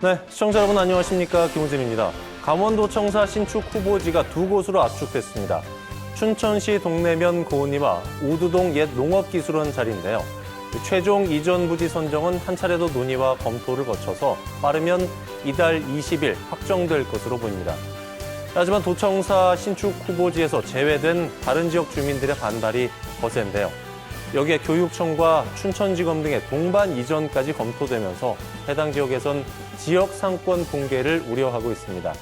네, 시청자 여러분 안녕하십니까? 김우진입니다. 강원도청사 신축 후보지가 두 곳으로 압축됐습니다. 춘천시 동래면 고은리와 우두동 옛 농업기술원 자리인데요. 최종 이전 부지 선정은 한 차례 더 논의와 검토를 거쳐서 빠르면 이달 20일 확정될 것으로 보입니다. 하지만 도청사 신축 후보지에서 제외된 다른 지역 주민들의 반발이 거센데요. 여기에 교육청과 춘천지검 등의 동반 이전까지 검토되면서 해당 지역에선 지역 상권 붕괴를 우려하고 있습니다.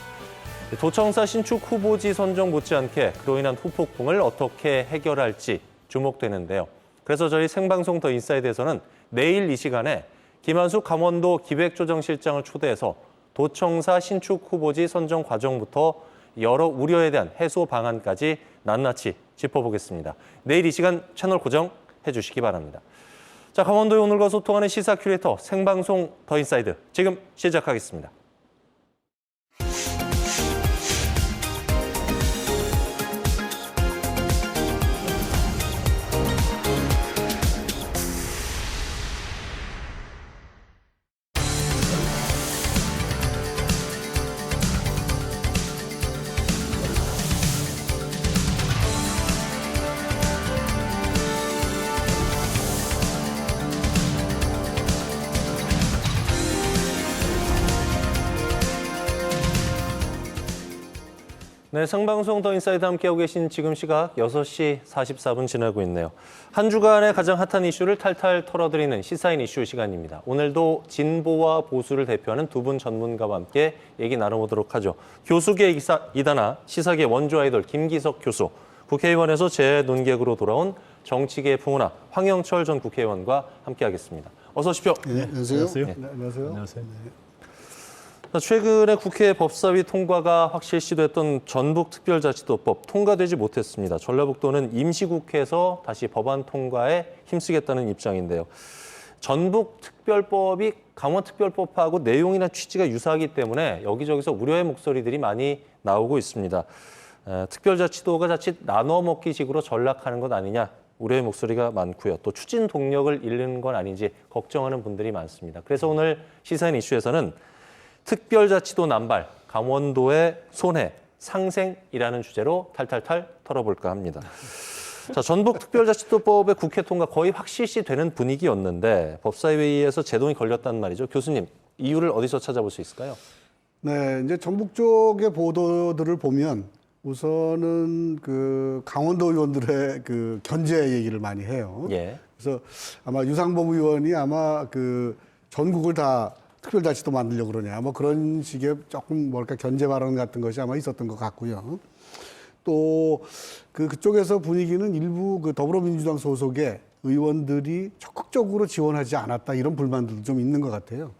도청사 신축 후보지 선정 못지않게 그로 인한 후폭풍을 어떻게 해결할지 주목되는데요. 그래서 저희 생방송 더 인사이드에서는 내일 이 시간에 김한숙 강원도 기획조정실장을 초대해서 도청사 신축 후보지 선정 과정부터 여러 우려에 대한 해소 방안까지 낱낱이 짚어보겠습니다. 내일 이 시간 채널 고정 해주시기 바랍니다. 자, 강원도의 오늘과 소통하는 시사 큐레이터 생방송 더 인사이드 지금 시작하겠습니다. 네, 생방송 더 인사이드 함께하고 계신 지금 시각 6시 44분 지나고 있네요. 한 주간의 가장 핫한 이슈를 탈탈 털어드리는 시사인 이슈 시간입니다. 오늘도 진보와 보수를 대표하는 두 분 전문가와 함께 얘기 나눠보도록 하죠. 교수계 이다나 시사계 원조 아이돌 김기석 교수, 국회의원에서 재논객으로 돌아온 정치계의 풍운아 황영철 전 국회의원과 함께하겠습니다. 어서 오십시오. 네, 안녕하세요. 네. 안녕하세요. 안녕하세요. 최근에 국회 법사위 통과가 확 실시됐던 전북특별자치도법 통과되지 못했습니다. 전라북도는 임시국회에서 다시 법안 통과에 힘쓰겠다는 입장인데요. 전북특별법이 강원특별법하고 내용이나 취지가 유사하기 때문에 여기저기서 우려의 목소리들이 많이 나오고 있습니다. 특별자치도가 자칫 나눠먹기식으로 전락하는 것 아니냐 우려의 목소리가 많고요. 또 추진 동력을 잃는 건 아닌지 걱정하는 분들이 많습니다. 그래서 오늘 시사인 이슈에서는 특별자치도 남발, 강원도의 손해, 상생이라는 주제로 탈탈탈 털어볼까 합니다. 자, 전북특별자치도법의 국회 통과 거의 확실시되는 분위기였는데 법사위에서 제동이 걸렸단 말이죠. 교수님, 이유를 어디서 찾아볼 수 있을까요? 네, 이제 전북 쪽의 보도들을 보면 우선은 그 강원도 의원들의 그 견제 얘기를 많이 해요. 예. 그래서 아마 유상범 의원이 아마 그 전국을 다 특별자치도 만들려고 그러냐, 뭐 그런 식의 조금 뭘까 견제 발언 같은 것이 아마 있었던 것 같고요. 또 그쪽에서 분위기는 일부 그 더불어민주당 소속의 의원들이 적극적으로 지원하지 않았다 이런 불만들도 좀 있는 것 같아요.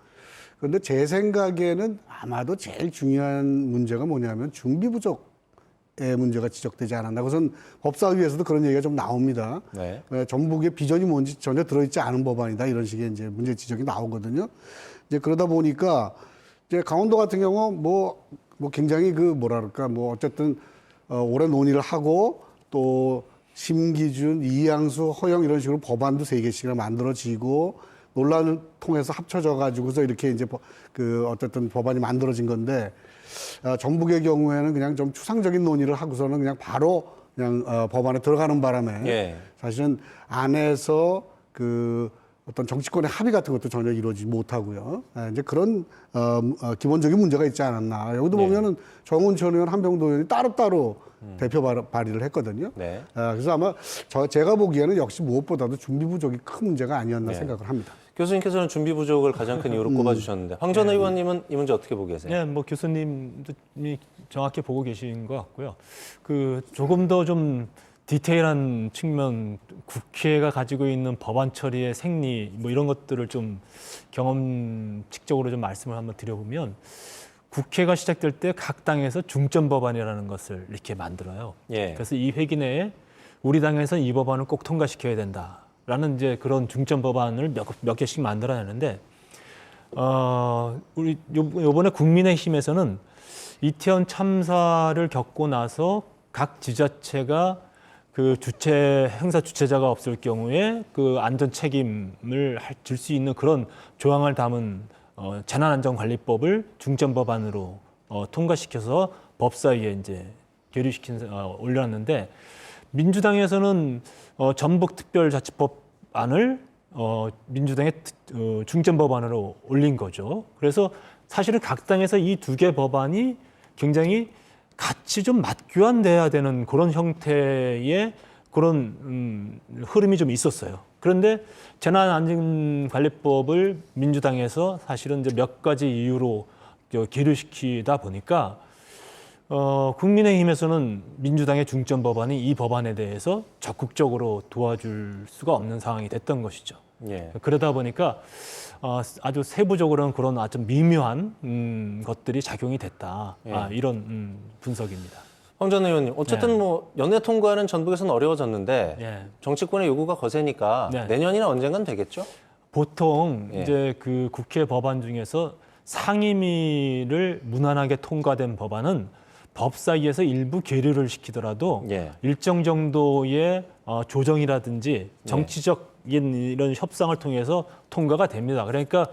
그런데 제 생각에는 아마도 제일 중요한 문제가 뭐냐면 준비 부족의 문제가 지적되지 않았나. 우선 법사위에서도 그런 얘기가 좀 나옵니다. 네. 전북의 비전이 뭔지 전혀 들어있지 않은 법안이다 이런 식의 이제 문제 지적이 나오거든요. 이제 그러다 보니까 이제 강원도 같은 경우 뭐 굉장히 그 뭐랄까 뭐 어쨌든 오래 논의를 하고 또 심기준, 이양수, 허영 이런 식으로 법안도 3개씩이나 만들어지고 논란을 통해서 합쳐져 가지고서 이렇게 이제 그 어쨌든 법안이 만들어진 건데 전북의 경우에는 그냥 좀 추상적인 논의를 하고서는 그냥 바로 그냥 법안에 들어가는 바람에 예. 사실은 안에서 그 어떤 정치권의 합의 같은 것도 전혀 이루어지지 못하고요. 이제 그런 기본적인 문제가 있지 않았나. 여기도 보면은 정운천 의원, 한병도 의원이 따로따로 대표 발의를 했거든요. 네. 그래서 아마 제가 보기에는 역시 무엇보다도 준비 부족이 큰 문제가 아니었나 생각을 합니다. 교수님께서는 준비 부족을 가장 큰 이유로 꼽아주셨는데 황 전 의원님은 이 문제 어떻게 보고 계세요? 네, 뭐 교수님이 정확히 보고 계신 것 같고요. 그 조금 더 좀 디테일한 측면, 국회가 가지고 있는 법안 처리의 생리 뭐 이런 것들을 좀 경험칙적으로 좀 말씀을 한번 드려보면 국회가 시작될 때 각 당에서 중점 법안이라는 것을 이렇게 만들어요. 예. 그래서 이 회기 내에 우리 당에서는 이 법안을 꼭 통과시켜야 된다라는 이제 그런 중점 법안을 몇 개씩 만들어내는데 우리 요번에 국민의힘에서는 이태원 참사를 겪고 나서 각 지자체가 그 행사 주최자가 없을 경우에 그 안전 책임을 질 수 있는 그런 조항을 담은 재난안전관리법을 중점 법안으로 통과시켜서 법사위에 이제 올려놨는데 민주당에서는 전북특별자치법안을 민주당의 중점 법안으로 올린 거죠. 그래서 사실은 각 당에서 이 두 개 법안이 굉장히 같이 좀 맞교환돼야 되는 그런 형태의 그런 흐름이 좀 있었어요. 그런데 재난안전관리법을 민주당에서 사실은 이제 몇 가지 이유로 계류시키다 보니까 국민의힘에서는 민주당의 중점 법안이 이 법안에 대해서 적극적으로 도와줄 수가 없는 상황이 됐던 것이죠. 예. 그러다 보니까 아주 세부적으로는 그런 아주 미묘한 것들이 작용이 됐다. 예. 이런 분석입니다. 황 전 의원님, 어쨌든 네. 뭐 연내 통과는 전북에서는 어려워졌는데 예. 정치권의 요구가 거세니까 네. 내년이나 언젠간 되겠죠? 보통 예. 이제 그 국회 법안 중에서 상임위를 무난하게 통과된 법안은 법사위에서 일부 계류를 시키더라도 예. 일정 정도의 조정이라든지 정치적인 이런 협상을 통해서 통과가 됩니다. 그러니까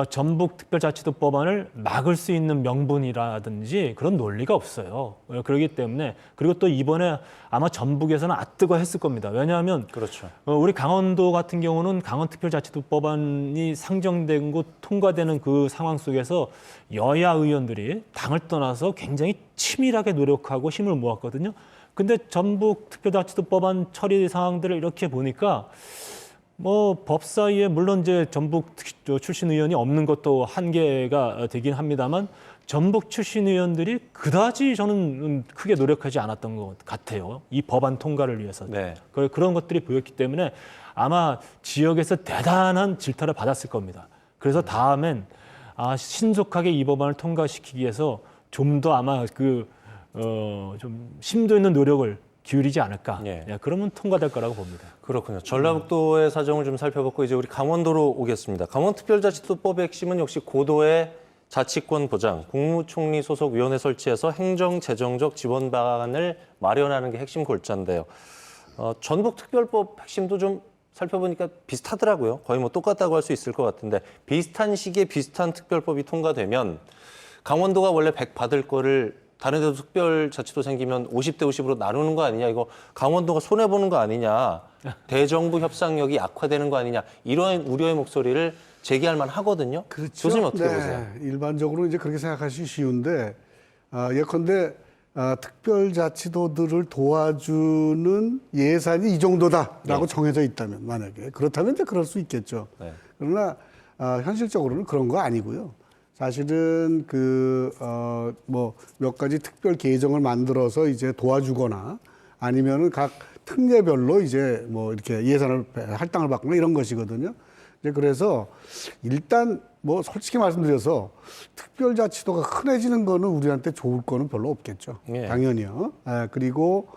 전북특별자치도법안을 막을 수 있는 명분이라든지 그런 논리가 없어요. 그렇기 때문에 그리고 또 이번에 아마 전북에서는 아뜨거 했을 겁니다. 왜냐하면 그렇죠. 우리 강원도 같은 경우는 강원특별자치도법안이 상정된 곳 통과되는 그 상황 속에서 여야 의원들이 당을 떠나서 굉장히 치밀하게 노력하고 힘을 모았거든요. 근데 전북특별자치도법안 처리 상황들을 이렇게 보니까 뭐 법사위에 물론 이제 전북 출신 의원이 없는 것도 한계가 되긴 합니다만 전북 출신 의원들이 그다지 저는 크게 노력하지 않았던 것 같아요. 이 법안 통과를 위해서. 네. 그런 것들이 보였기 때문에 아마 지역에서 대단한 질타를 받았을 겁니다. 그래서 다음엔 신속하게 이 법안을 통과시키기 위해서 좀 더 아마 좀 심도 있는 노력을 기울이지 않을까. 예. 그러면 통과될 거라고 봅니다. 그렇군요. 전라북도의 사정을 좀 살펴봤고 이제 우리 강원도로 오겠습니다. 강원특별자치도법의 핵심은 역시 고도의 자치권 보장, 국무총리 소속 위원회 설치해서 행정 재정적 지원 방안을 마련하는 게 핵심 골자인데요. 전북특별법 핵심도 좀 살펴보니까 비슷하더라고요. 거의 뭐 똑같다고 할 수 있을 것 같은데 비슷한 시기에 비슷한 특별법이 통과되면 강원도가 원래 100 받을 거를 다른 데도 특별자치도 생기면 50대 50으로 나누는 거 아니냐, 이거 강원도가 손해보는 거 아니냐, 대정부 협상력이 약화되는 거 아니냐, 이런 우려의 목소리를 제기할 만하거든요. 그렇죠. 교수님 어떻게 보세요? 일반적으로 이제 그렇게 생각하시기 쉬운데 예컨대 특별자치도들을 도와주는 예산이 이 정도다라고 정해져 있다면 만약에 그렇다면 이제 그럴 수 있겠죠. 네. 그러나 현실적으로는 그런 거 아니고요. 사실은 뭐 몇 가지 특별 계정을 만들어서 이제 도와주거나 아니면은 각 특례별로 이제 뭐 이렇게 예산을 할당을 받거나 이런 것이거든요. 이제 그래서 일단 뭐 솔직히 말씀드려서 특별자치도가 흔해지는 거는 우리한테 좋을 거는 별로 없겠죠. 예. 당연히요. 그리고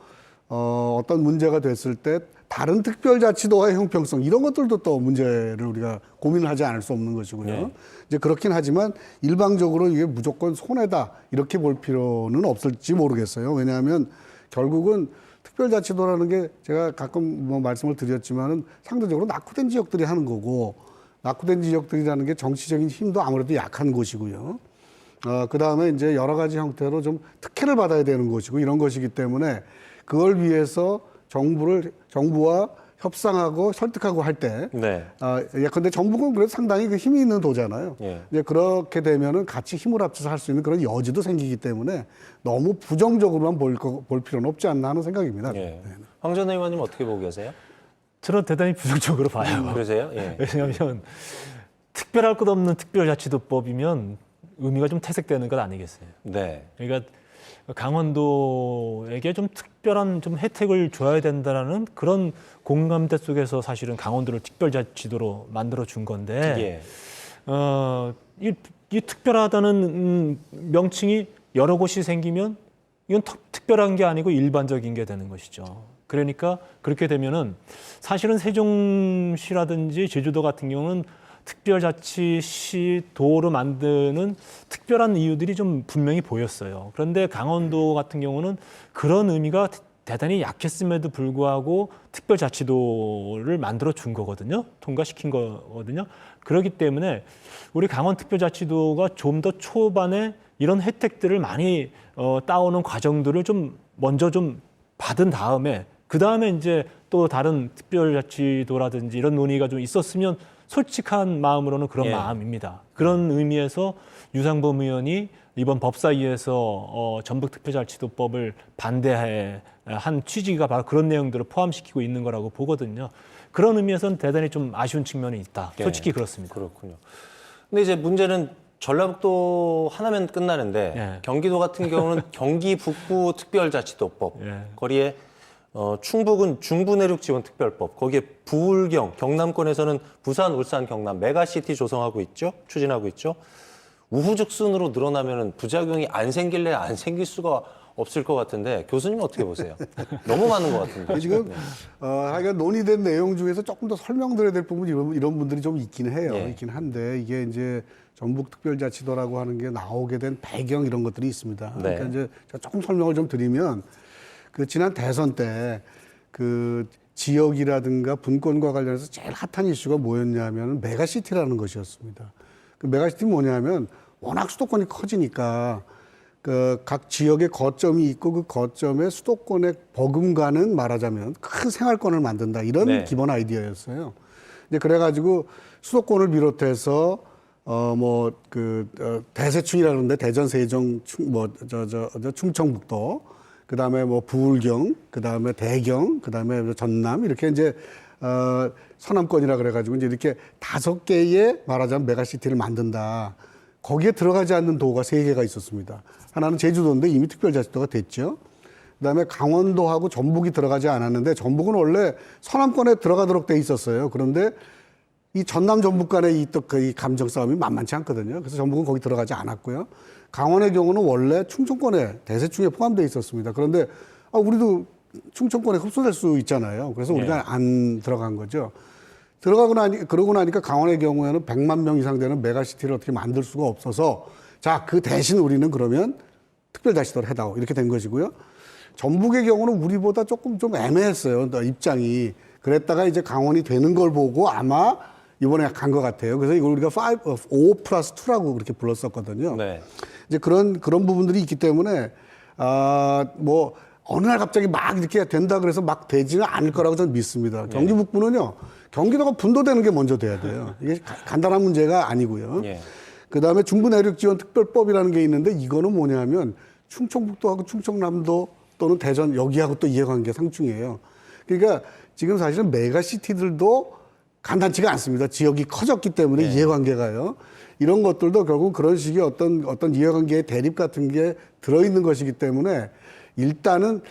어떤 문제가 됐을 때 다른 특별자치도와의 형평성 이런 것들도 또 문제를 우리가 고민을 하지 않을 수 없는 것이고요. 네. 이제 그렇긴 하지만 일방적으로 이게 무조건 손해다 이렇게 볼 필요는 없을지 모르겠어요. 왜냐하면 결국은 특별자치도라는 게 제가 가끔 뭐 말씀을 드렸지만은 상대적으로 낙후된 지역들이 하는 거고 낙후된 지역들이라는 게 정치적인 힘도 아무래도 약한 곳이고요. 그 다음에 이제 여러 가지 형태로 좀 특혜를 받아야 되는 것이고 이런 것이기 때문에 그걸 위해서 정부와 협상하고 설득하고 할 때, 네. 예컨대 정부는 그래도 상당히 그 힘이 있는 도잖아요. 예. 이제 그렇게 되면은 같이 힘을 합쳐서 할 수 있는 그런 여지도 생기기 때문에 너무 부정적으로만 볼 필요는 없지 않나 하는 생각입니다. 예. 황 전 의원님 어떻게 보고 계세요? 저는 대단히 부정적으로 봐요. 그러세요? 예. 왜냐하면 특별할 것 없는 특별자치도법이면 의미가 좀 퇴색되는 것 아니겠어요? 네. 그러니까 강원도에게 좀 특별한 좀 혜택을 줘야 된다는 그런 공감대 속에서 사실은 강원도를 특별자치도로 만들어 준 건데, 예. 이 특별하다는 명칭이 여러 곳이 생기면 이건 특별한 게 아니고 일반적인 게 되는 것이죠. 그러니까 그렇게 되면은 사실은 세종시라든지 제주도 같은 경우는 특별자치시 도로 만드는 특별한 이유들이 좀 분명히 보였어요. 그런데 강원도 같은 경우는 그런 의미가 대단히 약했음에도 불구하고 특별자치도를 만들어 준 거거든요. 통과시킨 거거든요. 그렇기 때문에 우리 강원특별자치도가 좀 더 초반에 이런 혜택들을 많이 따오는 과정들을 좀 먼저 좀 받은 다음에 그 다음에 이제 또 다른 특별자치도라든지 이런 논의가 좀 있었으면 솔직한 마음으로는 그런 예. 마음입니다. 그런 의미에서 유상범 의원이 이번 법사위에서 전북특별자치도법을 반대한 취지가 바로 그런 내용들을 포함시키고 있는 거라고 보거든요. 그런 의미에서는 대단히 좀 아쉬운 측면이 있다. 솔직히 그렇습니다. 그렇군요. 근데 이제 문제는 전라북도 하나면 끝나는데 예. 경기도 같은 경우는 경기 북부 특별자치도법 예. 거기에 충북은 중부내륙지원특별법 거기에 부울경 경남권에서는 부산, 울산, 경남 메가시티 조성하고 있죠. 추진하고 있죠. 우후죽순으로 늘어나면은 부작용이 안 생길래 안 생길 수가 없을 것 같은데 교수님 어떻게 보세요? 너무 많은 것 같은데. 지금 하여간 논의된 내용 중에서 조금 더 설명드려야 될 부분이 이런 분들이 좀 있긴 해요. 예. 있긴 한데 이게 이제 전북특별자치도라고 하는 게 나오게 된 배경 이런 것들이 있습니다. 네. 그러니까 이제 제가 조금 설명을 좀 드리면 그 지난 대선 때 그 지역이라든가 분권과 관련해서 제일 핫한 이슈가 뭐였냐면 메가시티라는 것이었습니다. 그 메가시티 뭐냐면 워낙 수도권이 커지니까 그 각 지역에 거점이 있고 그 거점에 수도권에 버금가는 말하자면 큰 생활권을 만든다 이런 네. 기본 아이디어였어요. 이제 그래가지고 수도권을 비롯해서 대세충이라는데 대전, 세종, 충청북도, 그 다음에 뭐 부울경, 그 다음에 대경, 그 다음에 전남 이렇게 이제 서남권이라 그래가지고 이제 이렇게 5개의 말하자면 메가시티를 만든다. 거기에 들어가지 않는 도가 3개가 있었습니다. 하나는 제주도인데 이미 특별자치도가 됐죠. 그다음에 강원도하고 전북이 들어가지 않았는데 전북은 원래 서남권에 들어가도록 돼 있었어요. 그런데 이 전남 전북 간의 이 감정 싸움이 만만치 않거든요. 그래서 전북은 거기 들어가지 않았고요. 강원의 경우는 원래 충청권에 대세충에 포함되어 있었습니다. 그런데 우리도 충청권에 흡수될 수 있잖아요. 그래서 우리가 안 들어간 거죠. 그러고 나니까 강원의 경우에는 100만 명 이상 되는 메가시티를 어떻게 만들 수가 없어서 자, 그 대신 우리는 그러면 특별자치도를 해다오. 이렇게 된 것이고요. 전북의 경우는 우리보다 조금 좀 애매했어요. 입장이. 그랬다가 이제 강원이 되는 걸 보고 아마 이번에 간 것 같아요. 그래서 이걸 우리가 5+2라고 그렇게 불렀었거든요. 네. 이제 그런 부분들이 있기 때문에, 어느 날 갑자기 막 이렇게 된다 그래서 막 되지는 않을 거라고 저는 믿습니다. 경기 북부는요, 경기도가 분도되는 게 먼저 돼야 돼요. 이게 간단한 문제가 아니고요. 예. 그 다음에 중부내륙지원특별법이라는 게 있는데 이거는 뭐냐면 충청북도하고 충청남도 또는 대전 여기하고 또 이해관계 상충이에요. 그러니까 지금 사실은 메가시티들도 간단치가 않습니다. 지역이 커졌기 때문에 이해관계가요. 이런 것들도 결국 그런 식의 어떤 이해관계의 대립 같은 게 들어있는 것이기 때문에 일단은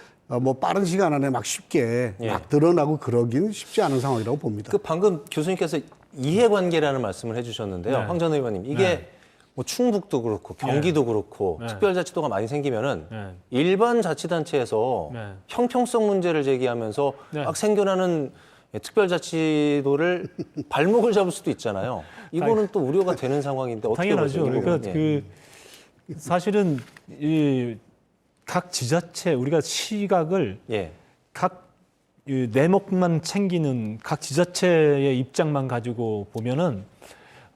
빠른 시간 안에 막 쉽게 막 드러나고 그러긴 쉽지 않은 상황이라고 봅니다. 그 방금 교수님께서 이해관계라는 말씀을 해주셨는데요. 네. 황 전 의원님, 이게 뭐 충북도 그렇고 경기도 그렇고 특별자치도가 많이 생기면은 일반 자치단체에서 네. 형평성 문제를 제기하면서 네. 막 생겨나는 특별자치도를 발목을 잡을 수도 있잖아요. 이거는 또 우려가 되는 상황인데 어떻게 당연하죠. 보세요? 그러니까 사실은 이 각 지자체 우리가 시각을 예. 각 내목만 챙기는 각 지자체의 입장만 가지고 보면은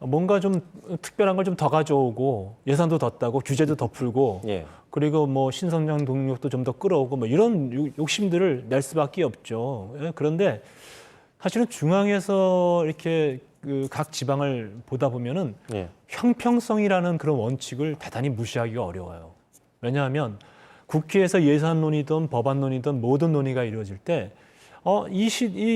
뭔가 좀 특별한 걸 좀 더 가져오고 예산도 더 따고 규제도 더 풀고 예. 그리고 뭐 신성장 동력도 좀 더 끌어오고 뭐 이런 욕심들을 낼 수밖에 없죠. 그런데 사실은 중앙에서 이렇게 그 각 지방을 보다 보면은 예. 형평성이라는 그런 원칙을 대단히 무시하기가 어려워요. 왜냐하면 국회에서 예산 논의든 법안 논의든 모든 논의가 이루어질 때 이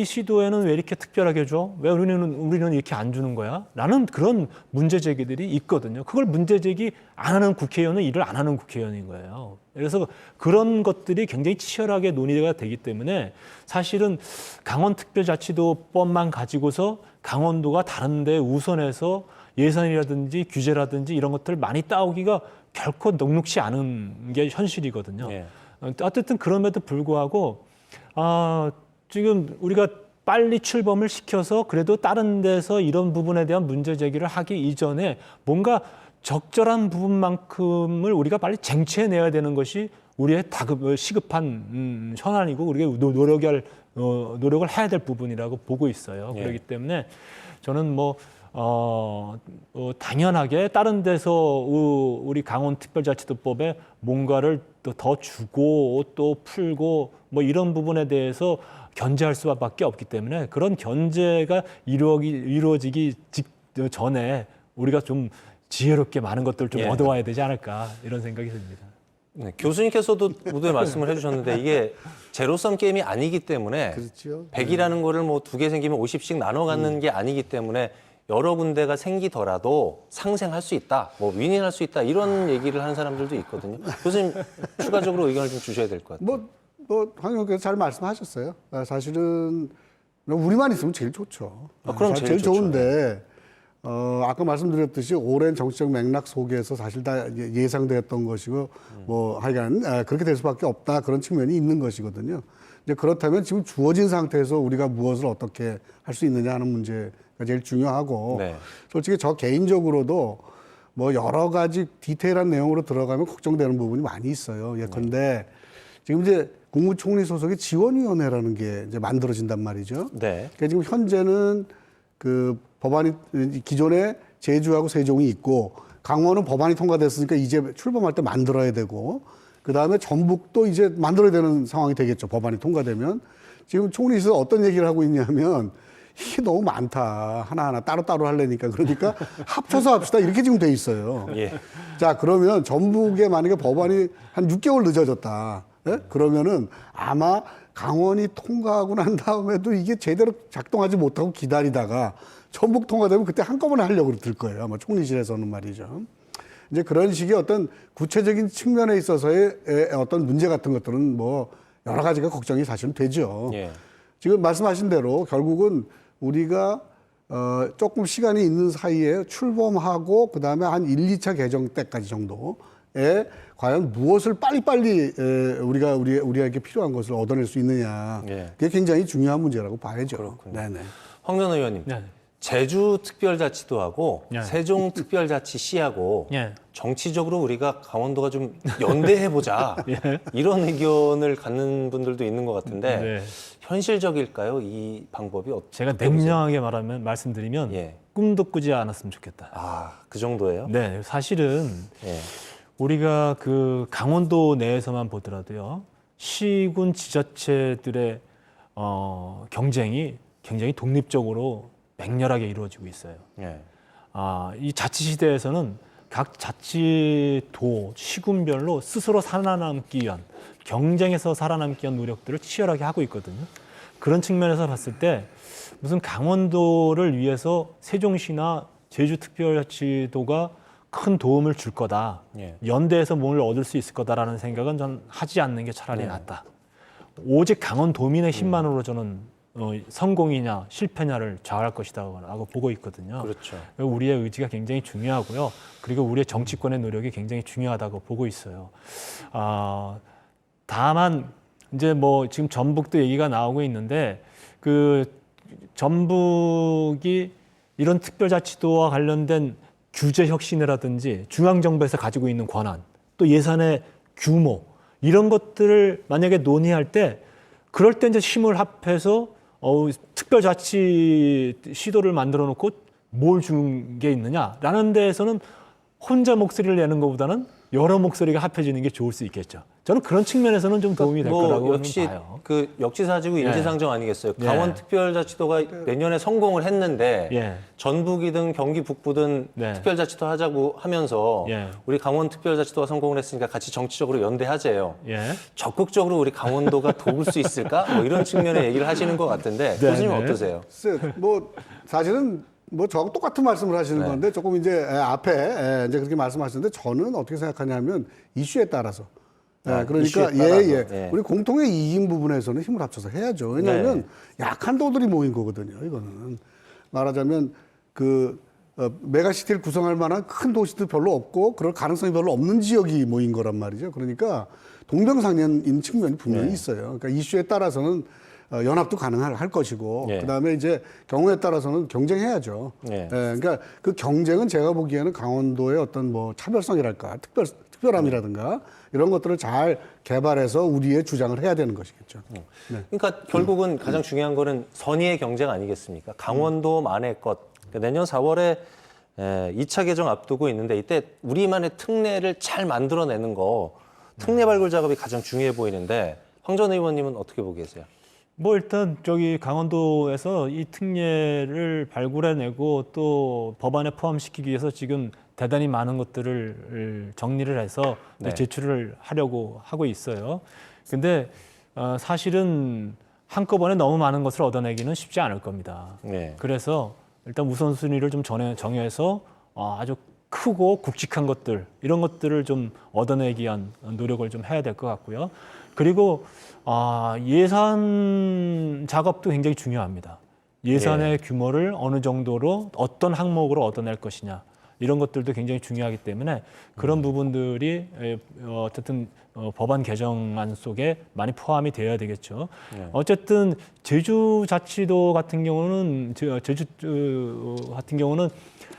시도에는 왜 이렇게 특별하게 줘? 왜 우리는 이렇게 안 주는 거야? 라는 그런 문제 제기들이 있거든요. 그걸 문제 제기 안 하는 국회의원은 일을 안 하는 국회의원인 거예요. 그래서 그런 것들이 굉장히 치열하게 논의가 되기 때문에 사실은 강원특별자치도법만 가지고서 강원도가 다른 데 우선해서 예산이라든지 규제라든지 이런 것들을 많이 따오기가 결코 녹록지 않은 게 현실이거든요. 예. 어쨌든 그럼에도 불구하고 지금 우리가 빨리 출범을 시켜서 그래도 다른 데서 이런 부분에 대한 문제 제기를 하기 이전에 뭔가 적절한 부분만큼을 우리가 빨리 쟁취해내야 되는 것이 우리의 시급한 현안이고 우리가 노력을 해야 될 부분이라고 보고 있어요. 예. 그렇기 때문에 저는 당연하게 다른 데서 우리 강원특별자치도법에 뭔가를 또 더 주고 또 풀고 뭐 이런 부분에 대해서 견제할 수밖에 없기 때문에 그런 견제가 이루어지기 전에 우리가 좀 지혜롭게 많은 것들을 좀 예. 얻어와야 되지 않을까 이런 생각이 듭니다. 네, 교수님께서도 모두에 말씀을 해주셨는데 이게 제로섬 게임이 아니기 때문에 그렇죠. 100이라는 거를 뭐 2개 생기면 50씩 나눠 갖는 게 아니기 때문에 여러 군데가 생기더라도 상생할 수 있다, 뭐 윈윈할 수 있다 이런 얘기를 하는 사람들도 있거든요. 교수님 추가적으로 의견을 좀 주셔야 될 것 같아요. 황 의원께서 잘 말씀하셨어요. 사실은 우리만 있으면 제일 좋죠. 그럼 제일 좋죠. 좋은데 아까 말씀드렸듯이 오랜 정치적 맥락 속에서 사실 다 예상되었던 것이고 뭐 하여간 그렇게 될 수밖에 없다 그런 측면이 있는 것이거든요. 이제 그렇다면 지금 주어진 상태에서 우리가 무엇을 어떻게 할 수 있느냐 하는 문제가 제일 중요하고 네. 솔직히 저 개인적으로도 뭐 여러 가지 디테일한 내용으로 들어가면 걱정되는 부분이 많이 있어요. 예컨대 지금 이제 국무총리 소속의 지원위원회라는 게 이제 만들어진단 말이죠. 네. 그러니까 지금 현재는 그 법안이 기존에 제주하고 세종이 있고 강원은 법안이 통과됐으니까 이제 출범할 때 만들어야 되고 그 다음에 전북도 이제 만들어야 되는 상황이 되겠죠. 법안이 통과되면 지금 총리실에서 어떤 얘기를 하고 있냐면 이게 너무 많다. 하나하나 따로따로 하려니까 그러니까 합쳐서 합시다. 이렇게 지금 돼 있어요. 예. 자, 그러면 전북에 만약에 법안이 한 6개월 늦어졌다. 예? 그러면은 아마 강원이 통과하고 난 다음에도 이게 제대로 작동하지 못하고 기다리다가 전북 통과되면 그때 한꺼번에 하려고 들 거예요. 아마 총리실에서는 말이죠. 이제 그런 식의 어떤 구체적인 측면에 있어서의 어떤 문제 같은 것들은 뭐 여러 가지가 걱정이 사실은 되죠. 예. 지금 말씀하신 대로 결국은 우리가 조금 시간이 있는 사이에 출범하고 그다음에 한 1, 2차 개정 때까지 정도에 과연 무엇을 빨리빨리 우리에게 필요한 것을 얻어낼 수 있느냐. 예. 그게 굉장히 중요한 문제라고 봐야죠. 그렇군요. 네네. 황 전 의원님. 네. 제주특별자치도하고 예. 세종특별자치시하고 예. 정치적으로 우리가 강원도가 좀 연대해보자 이런 의견을 갖는 분들도 있는 것 같은데 네. 현실적일까요? 이 방법이 제가 어떻게 보세요? 냉정하게 말씀드리면 예. 꿈도 꾸지 않았으면 좋겠다. 아, 그 정도예요? 네, 사실은 예. 우리가 그 강원도 내에서만 보더라도요, 시군 지자체들의 경쟁이 굉장히 독립적으로 맹렬하게 이루어지고 있어요. 예. 이 자치시대에서는 각 자치도, 시군별로 스스로 살아남기 위한, 경쟁에서 살아남기 위한 노력들을 치열하게 하고 있거든요. 그런 측면에서 봤을 때 무슨 강원도를 위해서 세종시나 제주특별자치도가 큰 도움을 줄 거다. 예. 연대해서 뭘 얻을 수 있을 거다라는 생각은 전 하지 않는 게 차라리 낫다. 오직 강원도민의 힘만으로 저는 성공이냐 실패냐를 좌우할 것이다라고 보고 있거든요. 그렇죠. 우리의 의지가 굉장히 중요하고요. 그리고 우리의 정치권의 노력이 굉장히 중요하다고 보고 있어요. 다만 이제 뭐 지금 전북도 얘기가 나오고 있는데 그 전북이 이런 특별자치도와 관련된 규제 혁신이라든지 중앙정부에서 가지고 있는 권한, 또 예산의 규모 이런 것들을 만약에 논의할 때 그럴 때 이제 힘을 합해서 특별자치 시도를 만들어 놓고 뭘 준 게 있느냐라는 데에서는 혼자 목소리를 내는 것보다는 여러 목소리가 합해지는 게 좋을 수 있겠죠. 저는 그런 측면에서는 좀 도움이 될 거라고 역시 봐요. 그 역지사지고 인지상정 아니겠어요. 예. 강원특별자치도가 내년에 성공을 했는데 예. 전북이든 경기 북부든 네. 특별자치도 하자고 하면서 예. 우리 강원특별자치도가 성공을 했으니까 같이 정치적으로 연대하재요. 예. 적극적으로 우리 강원도가 도울 수 있을까? 뭐 이런 측면의 얘기를 하시는 것 같은데 네, 교수님 네. 어떠세요? 글쎄, 뭐 사실은 뭐 저하고 똑같은 말씀을 하시는 네. 건데 조금 이제 앞에 이제 그렇게 말씀하시는데 저는 어떻게 생각하냐면 이슈에 따라서 그러니까 이슈에 따라서. 예. 우리 공통의 이익인 부분에서는 힘을 합쳐서 해야죠. 왜냐하면 약한 도들이 모인 거거든요. 이거는 말하자면 그 메가시티를 구성할 만한 큰 도시도 별로 없고 그럴 가능성이 별로 없는 지역이 모인 거란 말이죠. 그러니까 동병상련인 측면이 분명히 있어요. 그러니까 이슈에 따라서는 연합도 가능할 것이고 예. 그다음에 이제 경우에 따라서는 경쟁해야죠. 예. 그러니까 그 경쟁은 제가 보기에는 강원도의 어떤 뭐 차별성이랄까 특별함이라든가 이런 것들을 잘 개발해서 우리의 주장을 해야 되는 것이겠죠. 네. 그러니까 결국은 가장 중요한 거는 선의의 경쟁 아니겠습니까? 강원도만의 것. 그러니까 내년 4월에 2차 개정 앞두고 있는데 이때 우리만의 특례를 잘 만들어내는 거 특례 발굴 작업이 가장 중요해 보이는데 황 전 의원님은 어떻게 보고 계세요? 뭐 일단 저기 강원도에서 이 특례를 발굴해내고 또 법안에 포함시키기 위해서 지금 대단히 많은 것들을 정리를 해서 네. 제출을 하려고 하고 있어요. 근데 사실은 한꺼번에 너무 많은 것을 얻어내기는 쉽지 않을 겁니다. 네. 그래서 일단 우선순위를 좀 정해서 아주 크고 굵직한 것들 이런 것들을 좀 얻어내기 위한 노력을 좀 해야 될 것 같고요. 그리고 예산 작업도 굉장히 중요합니다. 예산의 규모를 어느 정도로 어떤 항목으로 얻어낼 것이냐 이런 것들도 굉장히 중요하기 때문에 그런 부분들이 어쨌든 법안 개정안 속에 많이 포함이 되어야 되겠죠. 어쨌든 제주자치도 같은 경우는 제주 같은 경우는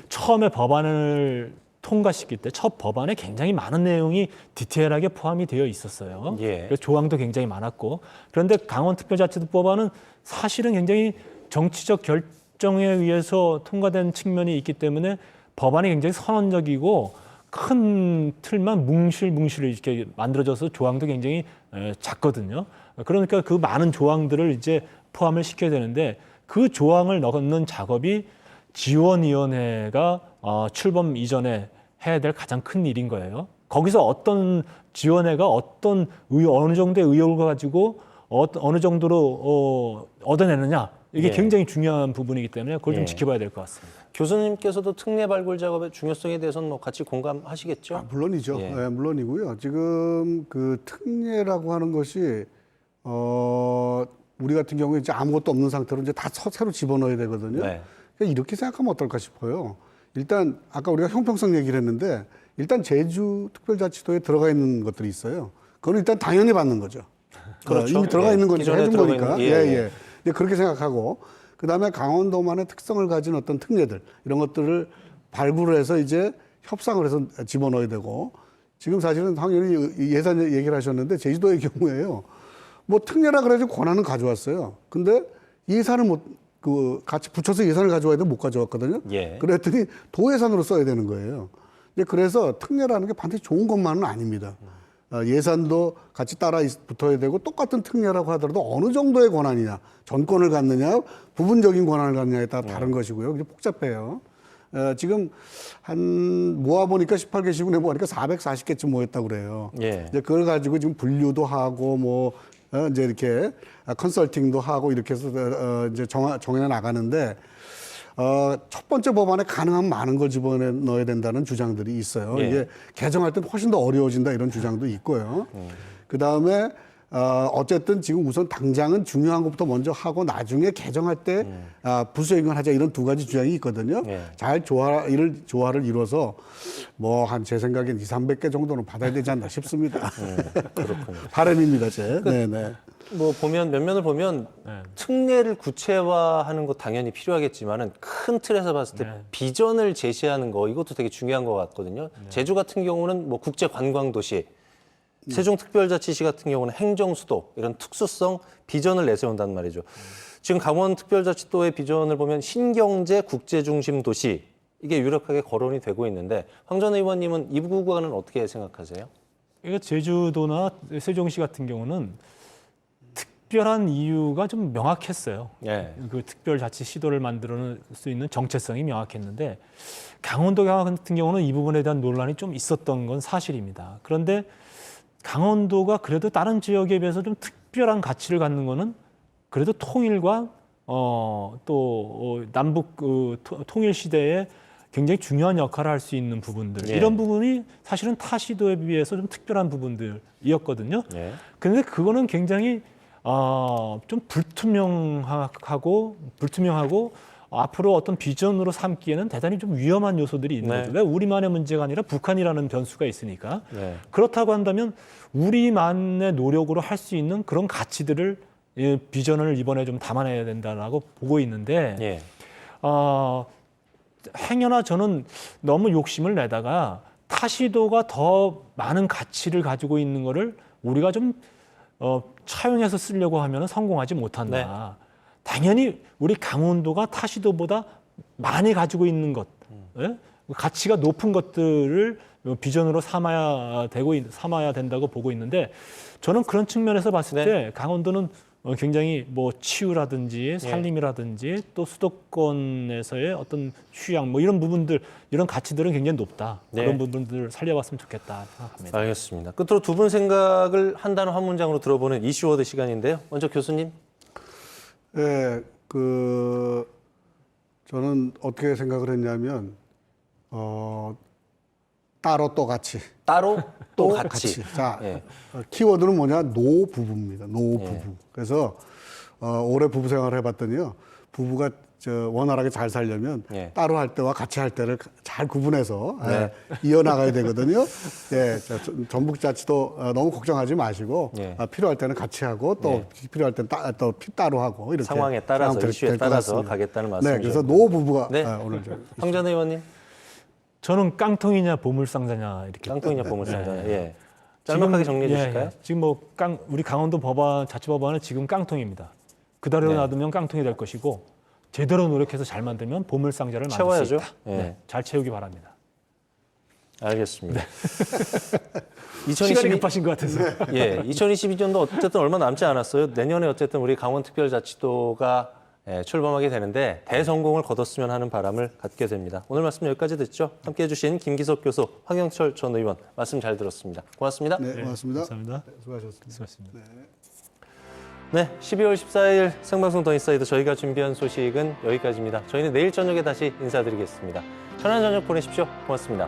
처음에 법안을 통과시킬 때 첫 법안에 굉장히 많은 내용이 디테일하게 포함이 되어 있었어요. 예. 그래서 조항도 굉장히 많았고 그런데 강원특별자치도법안은 사실은 굉장히 정치적 결정에 의해서 통과된 측면이 있기 때문에 법안이 굉장히 선언적이고 큰 틀만 뭉실뭉실 이렇게 만들어져서 조항도 굉장히 작거든요. 그러니까 그 많은 조항들을 이제 포함을 시켜야 되는데 그 조항을 넣는 작업이 지원위원회가 출범 이전에 해야 될 가장 큰 일인 거예요. 거기서 어떤 지원회가 어느 정도의 의혹을 가지고 어느 정도로 얻어내느냐 이게 예. 굉장히 중요한 부분이기 때문에 그걸 예. 좀 지켜봐야 될 것 같습니다. 교수님께서도 특례 발굴 작업의 중요성에 대해서는 뭐 같이 공감하시겠죠? 물론이죠. 예. 네, 물론이고요. 지금 그 특례라고 하는 것이 우리 같은 경우에 이제 아무것도 없는 상태로 이제 다 새로 집어넣어야 되거든요. 네. 그러니까 이렇게 생각하면 어떨까 싶어요. 일단 아까 우리가 형평성 얘기를 했는데 일단 제주특별자치도에 들어가 있는 것들이 있어요. 그건 일단 당연히 받는 거죠. 그렇죠. 이미 들어가 예. 있는 건 기존에 해준 들어가 거니까. 있는- 예, 예, 예. 이제 그렇게 생각하고 그다음에 강원도만의 특성을 가진 어떤 특례들 이런 것들을 발굴을 해서 이제 협상을 해서 집어넣어야 되고 지금 사실은 당연히 예산 얘기를 하셨는데 제주도의 경우에요. 뭐 특례라 그래가지고 권한은 가져왔어요. 근데 예산을 같이 붙여서 예산을 가져와야 돼 못 가져왔거든요. 예. 그랬더니 도예산으로 써야 되는 거예요. 이제 그래서 특례라는 게 반드시 좋은 것만은 아닙니다. 예산도 같이 따라 붙어야 되고 똑같은 특례라고 하더라도 어느 정도의 권한이냐, 전권을 갖느냐, 부분적인 권한을 갖느냐에 따라 다른 것이고요. 그게 복잡해요. 지금 한 모아보니까 18개 시군에 모아보니까 440개쯤 모였다고 그래요. 예. 이제 그걸 가지고 지금 분류도 하고 이제 이렇게 컨설팅도 하고 이렇게 해서 이제 정해 나가는데 첫 번째 법안에 가능한 많은 걸 집어넣어야 된다는 주장들이 있어요. 예. 이게 개정할 때는 훨씬 더 어려워진다 이런 주장도 있고요. 그 다음에 어쨌든 지금 우선 당장은 중요한 것부터 먼저 하고 나중에 개정할 때 부수행을 하자 이런 두 가지 주장이 있거든요. 예. 잘 조화를 이뤄서 뭐 한 제 생각엔 200-300개 정도는 받아야 되지 않나 싶습니다. 그렇군요. 바람입니다, 제. 네네. 뭐 보면 면면을 보면 특례를 구체화하는 거 당연히 필요하겠지만은 큰 틀에서 봤을 때 비전을 제시하는 거 이것도 되게 중요한 것 같거든요. 제주 같은 경우는 뭐 국제 관광 도시, 세종특별자치시 같은 경우는 행정수도 이런 특수성 비전을 내세운단 말이죠. 지금 강원특별자치도의 비전을 보면 신경제 국제중심 도시 이게 유력하게 거론이 되고 있는데 황 전 의원님은 이 구간은 어떻게 생각하세요? 이거 제주도나 세종시 같은 경우는 특별한 이유가 좀 명확했어요. 예. 그 특별자치 시도를 만들 수 있는 정체성이 명확했는데 강원도 같은 경우는 이 부분에 대한 논란이 좀 있었던 건 사실입니다. 그런데 강원도가 그래도 다른 지역에 비해서 좀 특별한 가치를 갖는 거는 그래도 통일과 또 남북 통일 시대에 굉장히 중요한 역할을 할 수 있는 부분들 예. 이런 부분이 사실은 타 시도에 비해서 좀 특별한 부분들이었거든요. 예. 그런데 그거는 굉장히 좀 불투명하고 앞으로 어떤 비전으로 삼기에는 대단히 좀 위험한 요소들이 있는 네. 거죠. 왜 우리만의 문제가 아니라 북한이라는 변수가 있으니까. 네. 그렇다고 한다면 우리만의 노력으로 할 수 있는 그런 가치들을 비전을 이번에 좀 담아내야 된다라고 보고 있는데 예. 행여나 저는 너무 욕심을 내다가 타시도가 더 많은 가치를 가지고 있는 거를 우리가 좀 차용해서 쓰려고 하면 성공하지 못한다. 당연히 우리 강원도가 타시도보다 많이 가지고 있는 것, 예? 가치가 높은 것들을 비전으로 삼아야 된다고 보고 있는데 저는 그런 측면에서 봤을 때 강원도는 굉장히 뭐 치유라든지 산림이라든지 또 수도권에서의 어떤 휴양 뭐 이런 부분들 이런 가치들은 굉장히 높다. 그런 부분들을 살려봤으면 좋겠다 생각합니다. 알겠습니다. 끝으로 두 분 생각을 한 단어 한 문장으로 들어보는 이슈워드 시간인데요. 먼저 교수님. 예, 저는 어떻게 생각을 했냐면 따로 또 같이. 따로 또 같이. 자, 예. 키워드는 뭐냐? 노부부입니다. 노부부. 그래서 올해 부부 생활을 해봤더니요. 부부가 원활하게 잘 살려면 따로 할 때와 같이 할 때를 잘 구분해서 이어나가야 되거든요. 예, 전북자치도 너무 걱정하지 마시고 필요할 때는 같이 하고 또 필요할 때는 또 따로 하고 이렇게 상황에 따라서 이슈에 따라서 가겠다는 말씀이죠. 네, 그래서 노부부가 오늘 황 전 의원님. 저는 깡통이냐 보물상자냐 이렇게. 깡통이냐 보물상자냐. 예. 짤막하게 정리해 주실까요? 지금 뭐 우리 강원도 자치법안은 지금 깡통입니다. 그대로 놔두면 깡통이 될 것이고 제대로 노력해서 잘 만들면 보물상자를 만들 수 채워야죠. 있다. 잘 채우기 바랍니다. 알겠습니다. 시간이 급하신 것 같아서. 2022년도 어쨌든 얼마 남지 않았어요. 내년에 어쨌든 우리 강원특별자치도가 출범하게 되는데 대성공을 거뒀으면 하는 바람을 갖게 됩니다. 오늘 말씀 여기까지 듣죠. 함께해 주신 김기석 교수, 황영철 전 의원 말씀 잘 들었습니다. 고맙습니다. 네, 고맙습니다. 감사합니다. 수고하셨습니다. 수고하셨습니다. 네, 12월 14일 생방송 더 인사이드 저희가 준비한 소식은 여기까지입니다. 저희는 내일 저녁에 다시 인사드리겠습니다. 편안한 저녁 보내십시오. 고맙습니다.